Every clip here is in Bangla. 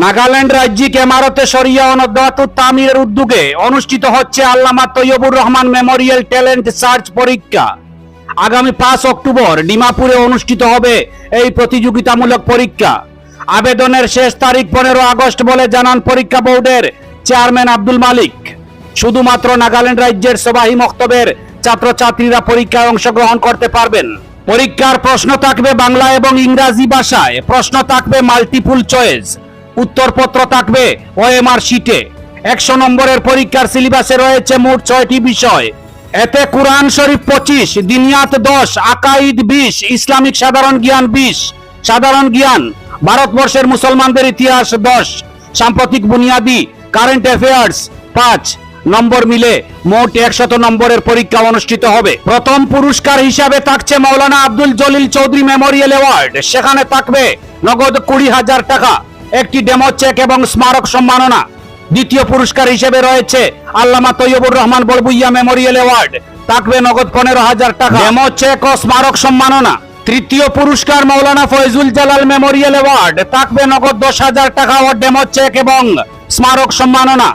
নাগাল্যান্ড রাজ্যিক এমারতে শরিয়া ও নদওয়াতুত তামিরের উদ্যোগে অনুষ্ঠিত হচ্ছে আল্লামা Taiyabur Rahman Memorial talent search পরীক্ষা। আগামী 5 অক্টোবর ডিমাপুরে অনুষ্ঠিত হবে এই প্রতিযোগিতামূলক পরীক্ষা। আবেদনের শেষ তারিখ 15 আগস্ট বলে জানান পরীক্ষা বোর্ডের চেয়ারম্যান আব্দুল মালিক। শুধুমাত্র নাগাল্যান্ড রাজ্যের সবাই মক্তবের ছাত্রছাত্রীরা পরীক্ষায় অংশগ্রহণ করতে পারবেন। পরীক্ষার প্রশ্ন থাকবে বাংলা এবং ইংরেজি ভাষায়। প্রশ্ন থাকবে মাল্টিপল চয়েস। উত্তরপত্র থাকবে ওএমআর শিটে। 100 নম্বরের পরীক্ষার সিলেবাসে রয়েছে মোট 6টি বিষয়। এতে কুরআন শরীফ 25, দিনিয়াত 10, আকাইদ 20, ইসলামিক সাধারণ জ্ঞান 20, সাধারণ জ্ঞান, ভারতবর্ষের মুসলমানদের ইতিহাস 10, সাম্প্রতিক বুনিয়াদি কারেন্ট অ্যাফেয়ার্স 5 নম্বর মিলে মোট 100 নম্বরের পরীক্ষা অনুষ্ঠিত হবে। প্রথম পুরস্কার হিসাবে থাকছে মাওলানা আব্দুল জলিল চৌধুরী মেমোরিয়াল অ্যাওয়ার্ড। সেখানে থাকবে নগদ 20,000 টাকা, একটি ডেমো চেক এবং স্মারক সম্মাননা। দ্বিতীয় পুরস্কার হিসেবে রয়েছে আল্লামা তৈয়বুর রহমান বড়ভুইয়া মেমোরিয়াল অ্যাওয়ার্ড। থাকবে নগদ 15,000 টাকা, ডেমো চেক ও স্মারক সম্মাননা। তৃতীয় পুরস্কার মাওলানা ফয়জুল জালাল মেমোরিয়াল অ্যাওয়ার্ড। থাকবে নগদ 10,000 টাকা ও ডেমো চেক এবং স্মারক সম্মাননা।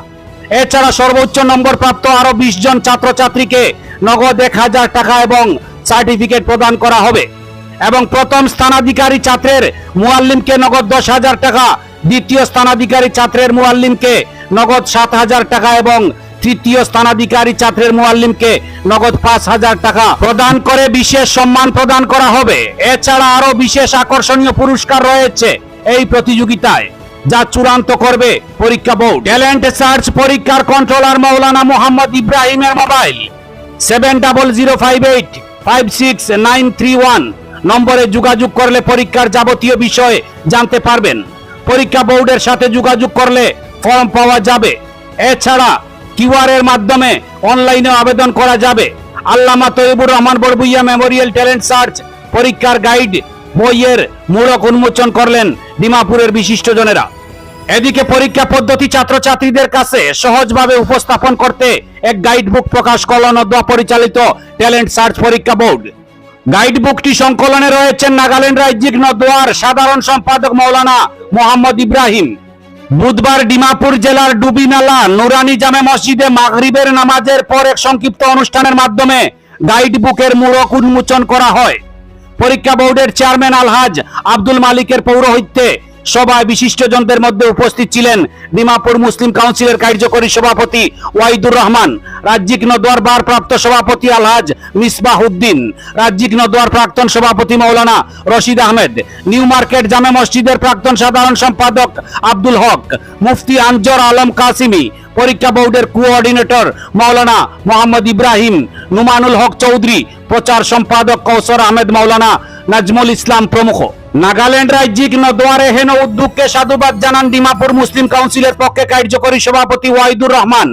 এছাড়া সর্বোচ্চ নম্বর প্রাপ্ত আরো 20 জন ছাত্রছাত্রীকে নগদ 1,000 টাকা এবং সার্টিফিকেট প্রদান করা হবে। এবং প্রথম স্থানাধিকারী ছাত্রের মুআল্লিমকে নগদ 10,000 টাকা, দ্বিতীয় স্থানাধিকারী ছাত্রের মুআল্লিমকে নগদ 7,000 টাকা এবং তৃতীয় স্থানাধিকারী ছাত্রের মুআল্লিমকে নগদ 5,000 টাকা প্রদান করে বিশেষ সম্মান প্রদান করা হবে। এছাড়া আরো বিশেষ আকর্ষণীয় পুরস্কার রয়েছে এই প্রতিযোগিতায়, যা চূড়ান্ত করবে পরীক্ষা বোর্ড। ট্যালেন্ট সার্চ পরীক্ষার কন্ট্রোলার মাওলানা মোহাম্মদ ইব্রাহিমের মোবাইল 7008569331 নম্বরে যোগাযোগ করলে পরীক্ষার যাবতীয় বিষয় জানতে পারবেন। পরীক্ষা বোর্ডের সাথে যোগাযোগ করলে ফর্ম পাওয়া যাবে। এছাড়া কিউআর এর মাধ্যমে অনলাইনে আবেদন করা যাবে। আল্লামা Taiyabur Rahman Barbhuiya Memorial talent search পরীক্ষার গাইড বইয়ের মূলক উন্মোচন করলেন ডিমাপুরের বিশিষ্টজনেরা। এদিকে পরীক্ষা পদ্ধতি ছাত্রছাত্রীদের কাছে সহজভাবে উপস্থাপন করতে এক গাইড বুক প্রকাশ করল নদওয়া পরিচালিত ট্যালেন্ট সার্চ পরীক্ষা বোর্ড। গাইড বুকটি সংকলনে রয়েছেন নাগাল্যান্ড রাজ্যিক নদওয়ার সাধারণ সম্পাদক মাওলানা মোহাম্মদ ইব্রাহিম। বুধবার ডিমাপুর জেলার ডুবিনালা নুরানি জামে মসজিদে মাগরিবের নামাজের পর এক সংক্ষিপ্ত অনুষ্ঠানের মাধ্যমে গাইড বুকের মূলক উন্মোচন করা হয়। পরীক্ষা বোর্ডের চেয়ারম্যান আলহাজ আব্দুল মালিকের পৌরোহিত্যে সভায় বিশিষ্টজনদের মধ্যে উপস্থিত ছিলেন ডিমাপুর মুসলিম কাউন্সিলের কার্যকরী সভাপতি ওয়াহিদুর রহমান, রাজ্যিক নদওয়ার ভারপ্রাপ্ত সভাপতি আলহাজ মিসবাহ উদ্দিন, রাজ্যিক নদওয়ার প্রাক্তন সভাপতি মাওলানা রশিদ আহমেদ, নিউ মার্কেট জামে মসজিদের প্রাক্তন সাধারণ সম্পাদক আব্দুল হক, মুফতি আনজর আলম কাসিমি, পরীক্ষা বোর্ডের কোঅর্ডিনেটর মাওলানা মোহাম্মদ ইব্রাহিম, নুমানুল হক চৌধুরী, প্রচার সম্পাদক কৌসর আহমেদ, মাওলানা নাজমুল ইসলাম প্রমুখ। নাগাল্যান্ড রাজ্যিক নদওয়ারে হেন উদ্যোগকে সাধুবাদ জানান ডিমাপুর মুসলিম কাউন্সিলের পক্ষে কার্যকরী সভাপতি ওয়াহিদুর রহমান।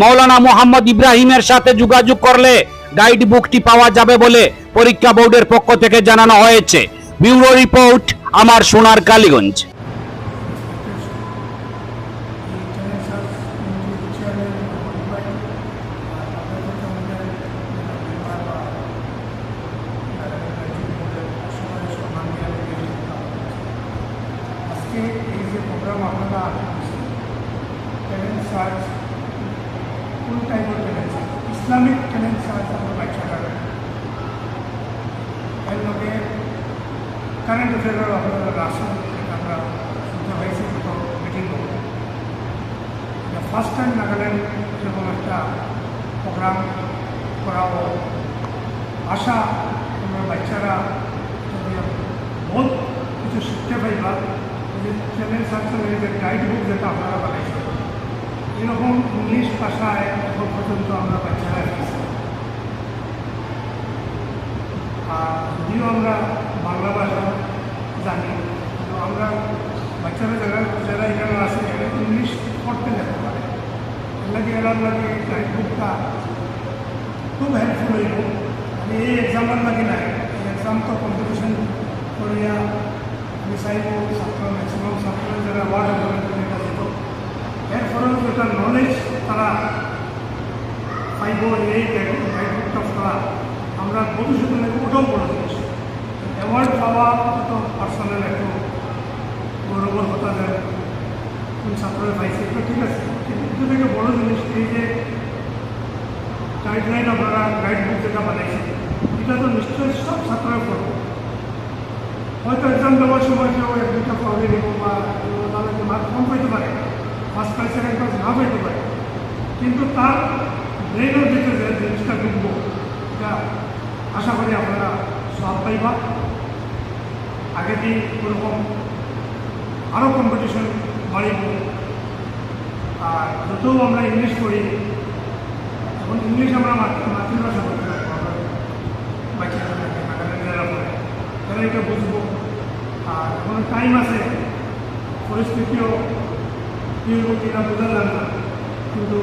মাওলানা মোহাম্মদ ইব্রাহিমের সাথে যোগাযোগ করলে গাইড বুকটি পাওয়া যাবে বলে পরীক্ষা বোর্ডের পক্ষ থেকে জানানো হয়েছে। ব্যুরো রিপোর্ট, আমার সোনার কালীগঞ্জ। এই যে প্রোগ্রাম আপনারা ট্যালেন্ট সার্চ ফুল টাইমের talent search, Islamic talent search আমরা বাচ্চারা এর লগে কারেন্ট অ্যাফেয়ারের আপনারা রাশন আমরা শুনতে হয়েছি মিটিং করবো। ফার্স্ট টাইম নাগাল্যান্ড এরকম একটা প্রোগ্রাম করাবো। আশা আমরা বাচ্চারা বহুত কিছু শিখতে পাইবা। ট্যালেন্ট সার্চের যে গাইড বুক যেটা আপনারা বানাইছেন, এরকম ইংলিশ ভাষায় এখন পর্যন্ত আমরা বাচ্চারা রেখেছি। আর যদিও আমরা বাংলা ভাষা জানি, কিন্তু আমরা বাচ্চারা যারা এখানে আছে এরা ইংলিশ পড়তে যেতে পারে। এর লাগে এরার লাগে গাইড বুকটা খুব হেল্পফুল হইব। আমি এই এক্সামের লাগে নাই, এই এক্সাম তো কম্পিটিশন করিয়া আমি চাইব ছাত্র ম্যাক্সিমাম ছাত্র যারা ওয়ার্ড ডেভেলপমেন্টের কাছে যেত, এরপরেও যেটা নলেজ তারা পাইব এই গাইডবুকটা পড়া আমরা ভবিষ্যতে ওটাও বড় জিনিস। অ্যাওয়ার্ড পাওয়া তো পার্সোনাল একটু গৌরবের কথা যায়, ছাত্ররা পাইছে, তো ঠিক আছে। কিন্তু এর থেকে বড় জিনিস এই যে গাইডলাইন আপনারা গাইড বুক যেটা বানাইছে, এটা তো নিশ্চয়ই সব ছাত্ররা পড়বে। হয়তো এক্সাম দেওয়ার সময় কেউ এক দুটা প্রবলেম নেব বা তাদেরকে মার্ক কম পেতে পারে, ফার্স্ট প্রাইজ সেকেন্ড প্রাইজ না পেতে পারে, কিন্তু তার ব্রেনের ভিতরে যে জিনিসটা ঢুকবো, এটা আশা করি আপনারা সব পাইবা। আগে দিয়ে ওরকম আরও কম্পিটিশন বাড়িব। আর যতও আমরা ইংলিশ পড়ি, এখন ইংলিশ আমরা মাতৃভাষা বলতে পারবো, আমরা বাচ্চারা যারা পড়ে তারা এটা বুঝবো। আর এখন টাইম আছে, পরিস্থিতিও কী হইব কিনা বোঝা যায় না, কিন্তু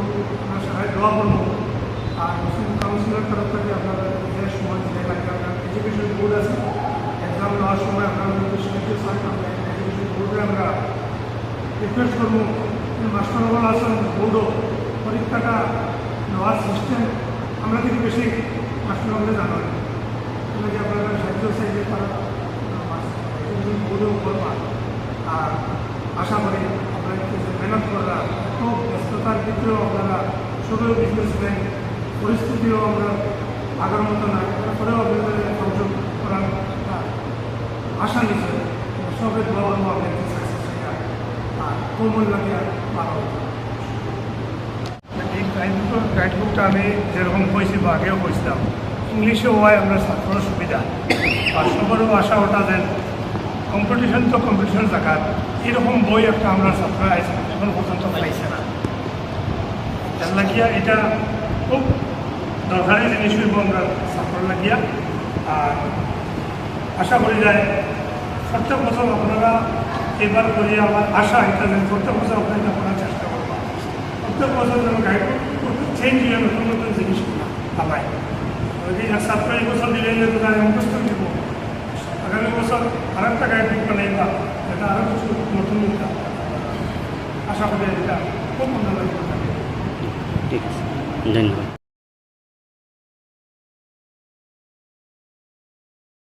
আমরা সবাই দোয়া করবো। আর মুসলিম কাউন্সিলের তরফ থেকে আপনারা যে সময় যে লাগে, আপনার এডুকেশন বোর্ড আছে, এক্সাম দেওয়ার সময় আপনারা এডুকেশন বোর্ডে আমরা রিকোয়েস্ট করবো, মাস্টারবাল আসন বোর্ডও পরীক্ষাটা নেওয়ার সিস্টেম আমরা থেকে বেশি মাস্টারবালে জানা হয়, যে আপনারা সাহায্য চাইলে তারা এডুকেশন বোর্ডেও করবা। আর আশা করি আপনারা যে মেহনত করা, এত ব্যস্ততার ভিতরেও আপনারা শুধুও বিজনেসম্যান, পরিস্থিতিও আমরা আগের মতো না, তারপরেও আপনাদের অংশগ্রহণ করার আশা নিচ্ছে। সবের দোয়া করবো আপনাদের সাকসেস হইয়া আর কোমল লাগে ভালো। এই গাইডবুকটা আমি যেরকম হয়েছি বা আগেও হয়েছিলাম, ইংলিশে হওয়ায় আমরা ছাত্রের সুবিধা আর সবারও আশা ওটা দেন কম্পিটিশন তো কম্পিটিশন জায়গার এরকম বই একটা আমরা ছাত্ররা এখন পর্যন্ত পাইছে না। তার লাগিয়া এটা খুব দরকারি জিনিস হইব আমরা ছাত্র লাগিয়া। আর আশা করি যায় প্রত্যেক বছর আপনারা এবার করি আমার আশা এটা যেন প্রত্যেক বছর আপনারা এটা করার চেষ্টা করবো। প্রত্যেক বছর যেন গাইড চেঞ্জ হয়ে নতুন নতুন জিনিসগুলো পাবাই। এক ছাত্র এই বছর দিলে তারা মুখস্থ দিব, আগামী বছর আরেকটা গাইড বুক বানাইবা, এটা আরও কিছু নতুন আশা করি এটা খুব ভালো লাগবে। ঠিক আছে, ধন্যবাদ।